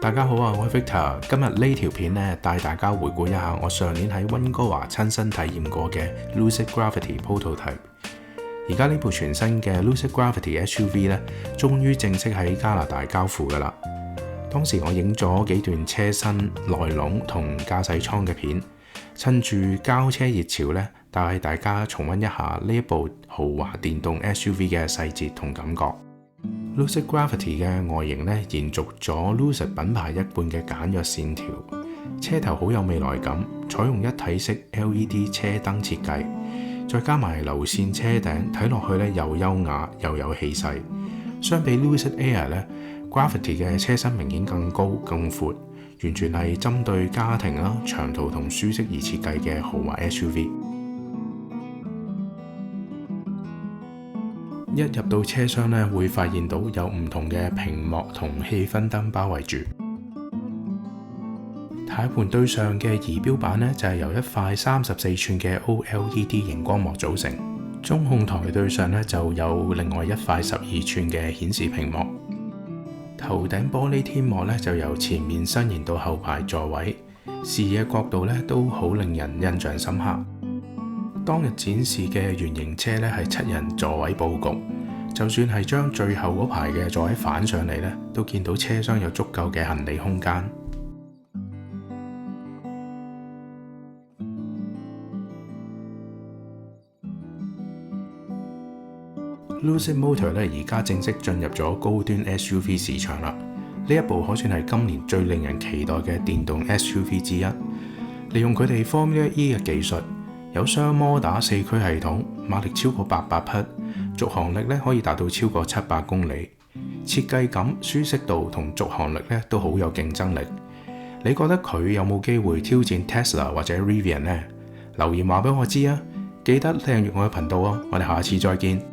大家好啊，我係 Victor。今日呢條片咧，帶大家回顧一下我上年喺溫哥華親身體驗過嘅 Lucid Gravity Prototype。而家呢部全新嘅 Lucid Gravity SUV 咧，終於正式喺加拿大交付㗎啦。當時我影咗幾段車身、內籠同駕駛艙嘅片，趁住交車熱潮咧，帶大家重溫一下呢一部豪華電動 SUV 嘅細節同感覺。Lucid Gravity 嘅外形咧，延續咗 Lucid 品牌一貫嘅簡約線條，車頭好有未來感，採用一體式 LED 車燈設計，再加埋流線車頂，睇落去咧又優雅又有氣勢。相比 Lucid Air 咧 ，Gravity 嘅車身明顯更高更闊，完全係針對家庭啦、長途同舒適而設計嘅豪華 SUV。一入到車廂咧，會發現到有唔同嘅屏幕同氣氛燈包圍住。軚盤對上嘅儀表板咧，就係由一塊34寸嘅 OLED 熒光幕組成。中控台對上咧，就有另外一塊12寸嘅顯示屏幕。頭頂玻璃天幕咧，就由前面伸延到後排座位，視野角度咧都好令人印象深刻。當日展示嘅原型車咧係7人座位佈局，就算係將最後嗰排嘅座位反上嚟咧，都見到車廂有足夠嘅行李空間。Lucid Motors 咧而家正式進入咗高端 SUV 市場啦，呢一部可算係今年最令人期待嘅電動 SUV 之一。利用佢哋 Formula E 嘅技術，有雙摩打4驅系統，馬力超過800匹，續航力咧可以達到超過700公里。設計感、舒適度同續航力咧都好有競爭力。你覺得佢有冇機會挑戰 Tesla 或者 Rivian 呢？留言話俾我知啊！記得訂閱我嘅頻道啊！我哋下次再見。